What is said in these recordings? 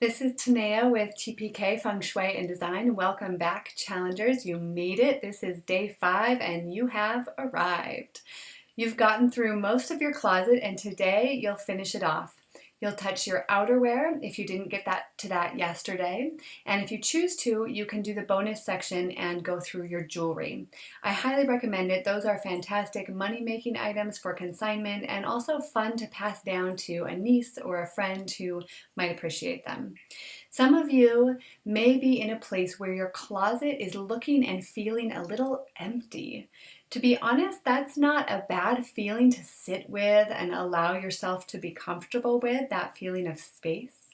This is Tanea with TPK Feng Shui and Design. Welcome back, challengers. You made it. This is day 5 and you have arrived. You've gotten through most of your closet and today you'll finish it off. You'll touch your outerwear if you didn't get to that yesterday. And if you choose to, you can do the bonus section and go through your jewelry. I highly recommend it. Those are fantastic money-making items for consignment and also fun to pass down to a niece or a friend who might appreciate them. Some of you may be in a place where your closet is looking and feeling a little empty. To be honest, that's not a bad feeling to sit with and allow yourself to be comfortable with, that feeling of space.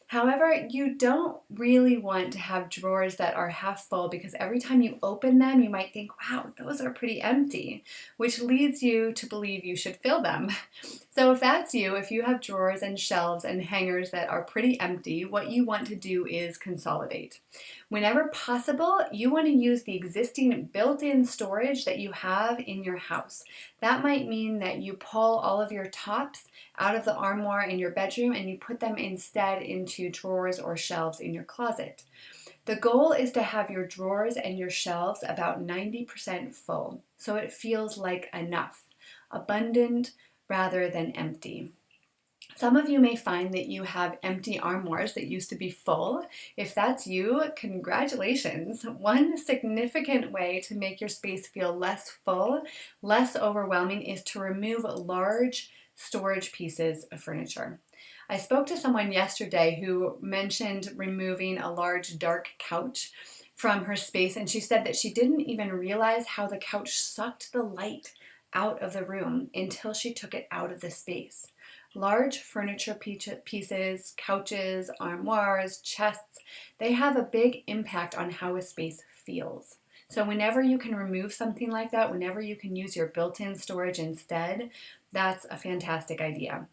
However, you don't really want to have drawers that are half full because every time you open them, you might think, wow, those are pretty empty, which leads you to believe you should fill them. So if that's you, if you have drawers and shelves and hangers that are pretty empty, what you want to do is consolidate. Whenever possible, you want to use the existing built-in storage that you have in your house. That might mean that you pull all of your tops out of the armoire in your bedroom and you put them instead into drawers or shelves in your closet. The goal is to have your drawers and your shelves about 90% full, so it feels like enough, abundant rather than empty. Some of you may find that you have empty armoires that used to be full. If that's you, congratulations. One significant way to make your space feel less full, less overwhelming, is to remove large storage pieces of furniture. I spoke to someone yesterday who mentioned removing a large dark couch from her space, and she said that she didn't even realize how the couch sucked the light out of the room until she took it out of the space. Large furniture pieces, couches, armoires, chests, they have a big impact on how a space feels. So whenever you can remove something like that, whenever you can use your built-in storage instead, that's a fantastic idea.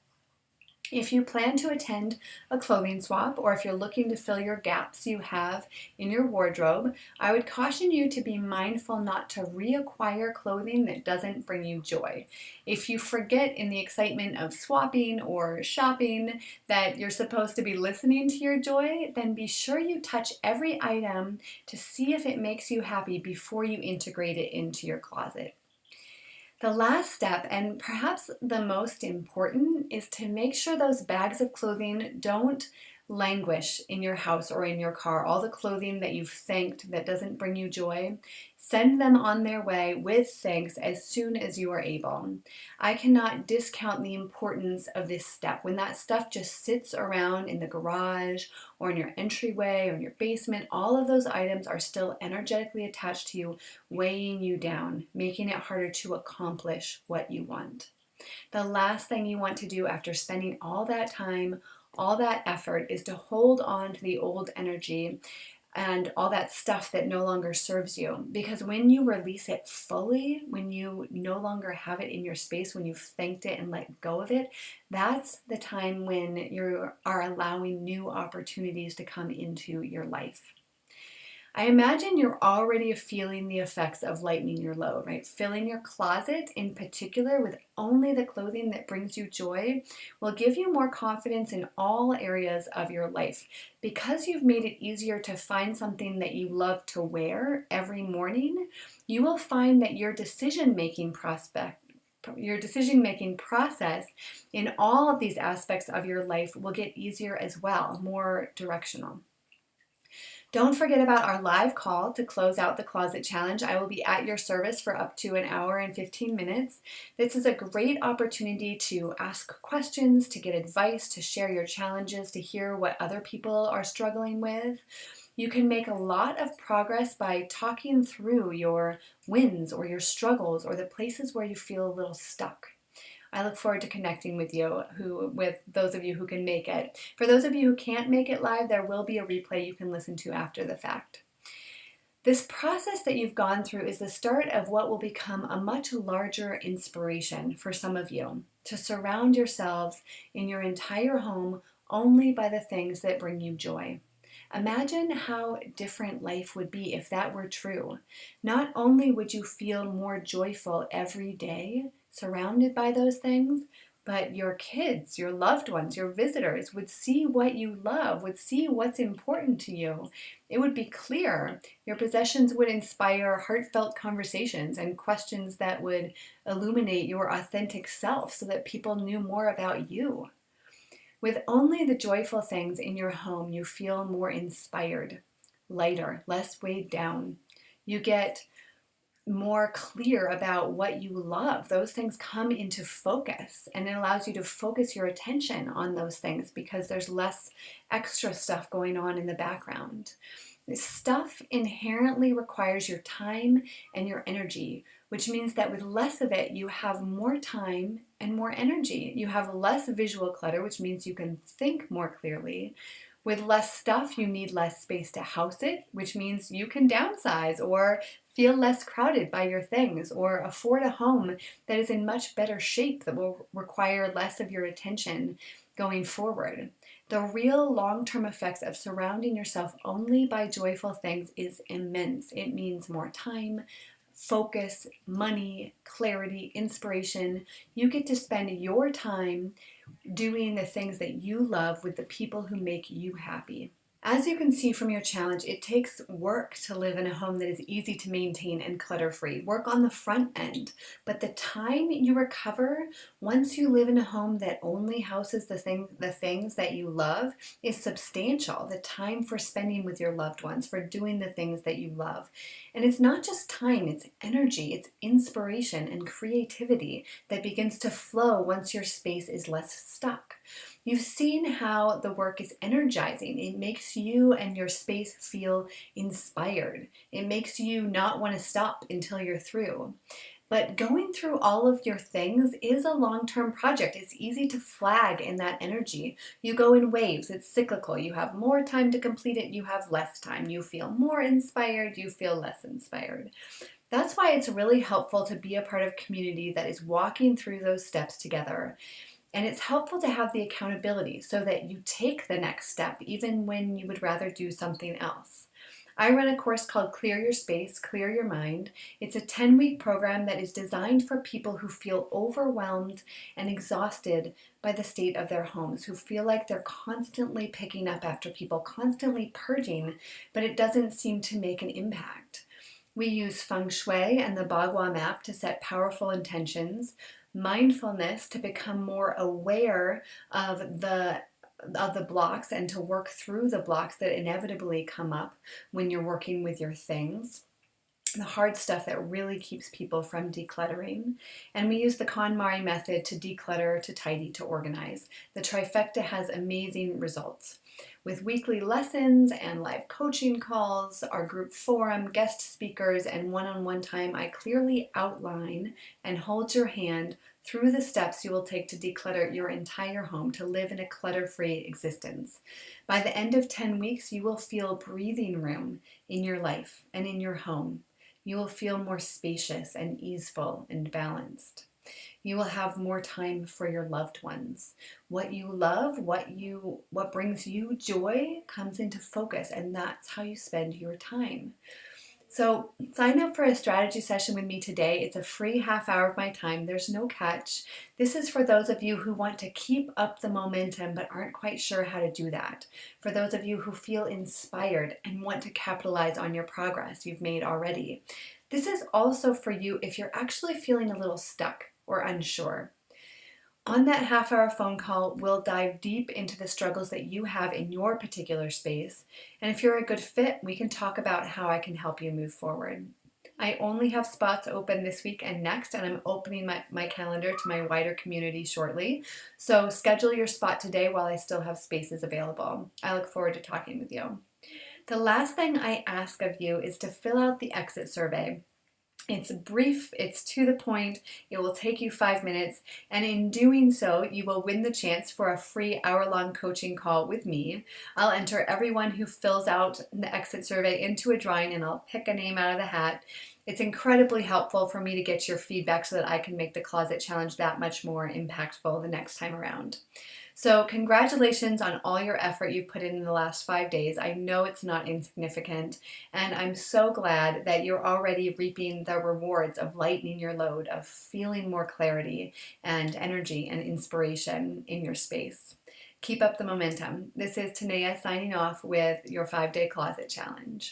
If you plan to attend a clothing swap or if you're looking to fill your gaps you have in your wardrobe, I would caution you to be mindful not to reacquire clothing that doesn't bring you joy. If you forget in the excitement of swapping or shopping that you're supposed to be listening to your joy, then be sure you touch every item to see if it makes you happy before you integrate it into your closet. The last step, and perhaps the most important, is to make sure those bags of clothing don't languish in your house or in your car. All the clothing that you've thanked that doesn't bring you joy, send them on their way with thanks as soon as you are able. I cannot discount the importance of this step. When that stuff just sits around in the garage or in your entryway or in your basement, all of those items are still energetically attached to you, weighing you down, making it harder to accomplish what you want. The last thing you want to do after spending all that time, all that effort, is to hold on to the old energy and all that stuff that no longer serves you. Because when you release it fully, when you no longer have it in your space, when you've thanked it and let go of it, that's the time when you are allowing new opportunities to come into your life. I imagine you're already feeling the effects of lightening your load, right? Filling your closet in particular with only the clothing that brings you joy will give you more confidence in all areas of your life. Because you've made it easier to find something that you love to wear every morning, you will find that your decision-making process in all of these aspects of your life will get easier as well, more directional. Don't forget about our live call to close out the closet challenge. I will be at your service for up to an hour and 15 minutes. This is a great opportunity to ask questions, to get advice, to share your challenges, to hear what other people are struggling with. You can make a lot of progress by talking through your wins or your struggles or the places where you feel a little stuck. I look forward to connecting with you, with those of you who can make it. For those of you who can't make it live, there will be a replay you can listen to after the fact. This process that you've gone through is the start of what will become a much larger inspiration for some of you to surround yourselves in your entire home only by the things that bring you joy. Imagine how different life would be if that were true. Not only would you feel more joyful every day, surrounded by those things, but your kids, your loved ones, your visitors would see what you love, would see what's important to you. It would be clear. Your possessions would inspire heartfelt conversations and questions that would illuminate your authentic self so that people knew more about you. With only the joyful things in your home, you feel more inspired, lighter, less weighed down. You get more clear about what you love. Those things come into focus, and it allows you to focus your attention on those things because there's less extra stuff going on in the background. This stuff inherently requires your time and your energy, which means that with less of it, you have more time and more energy. You have less visual clutter, which means you can think more clearly. With less stuff, you need less space to house it, which means you can downsize or feel less crowded by your things or afford a home that is in much better shape that will require less of your attention going forward. The real long-term effects of surrounding yourself only by joyful things is immense. It means more time, focus, money, clarity, inspiration. You get to spend your time doing the things that you love with the people who make you happy. As you can see from your challenge, it takes work to live in a home that is easy to maintain and clutter-free. Work on the front end, but the time you recover once you live in a home that only houses the things that you love is substantial. The time for spending with your loved ones, for doing the things that you love. And it's not just time, it's energy, it's inspiration and creativity that begins to flow once your space is less stuck. You've seen how the work is energizing. It makes you and your space feel inspired. It makes you not want to stop until you're through. But going through all of your things is a long-term project. It's easy to flag in that energy. You go in waves. It's cyclical. You have more time to complete it. You have less time. You feel more inspired. You feel less inspired. That's why it's really helpful to be a part of a community that is walking through those steps together. And it's helpful to have the accountability so that you take the next step even when you would rather do something else. I run a course called Clear Your Space, Clear Your Mind. It's a 10-week program that is designed for people who feel overwhelmed and exhausted by the state of their homes, who feel like they're constantly picking up after people, constantly purging, but it doesn't seem to make an impact. We use Feng Shui and the Bagua map to set powerful intentions, mindfulness to become more aware of the blocks and to work through the blocks that inevitably come up when you're working with your things, the hard stuff that really keeps people from decluttering. And we use the KonMari method to declutter, to tidy, to organize. The trifecta has amazing results. With weekly lessons and live coaching calls, our group forum, guest speakers, and one-on-one time, I clearly outline and hold your hand through the steps you will take to declutter your entire home, to live in a clutter-free existence. By the end of 10 weeks, you will feel breathing room in your life and in your home. You will feel more spacious and easeful and balanced. You will have more time for your loved ones. What you love, what brings you joy comes into focus, and that's how you spend your time. So sign up for a strategy session with me today. It's a free half hour of my time. There's no catch. This is for those of you who want to keep up the momentum but aren't quite sure how to do that. For those of you who feel inspired and want to capitalize on your progress you've made already. This is also for you if you're actually feeling a little stuck or unsure. On that half-hour phone call, we'll dive deep into the struggles that you have in your particular space. And if you're a good fit, we can talk about how I can help you move forward. I only have spots open this week and next, and I'm opening my calendar to my wider community shortly. So schedule your spot today while I still have spaces available. I look forward to talking with you. The last thing I ask of you is to fill out the exit survey. It's brief, it's to the point, it will take you 5 minutes, and in doing so, you will win the chance for a free hour-long coaching call with me. I'll enter everyone who fills out the exit survey into a drawing, and I'll pick a name out of the hat. It's incredibly helpful for me to get your feedback so that I can make the Closet Challenge that much more impactful the next time around. So, congratulations on all your effort you've put in the last 5 days. I know it's not insignificant, and I'm so glad that you're already reaping the rewards of lightening your load, of feeling more clarity and energy and inspiration in your space. Keep up the momentum. This is Tanea signing off with your 5-day closet challenge.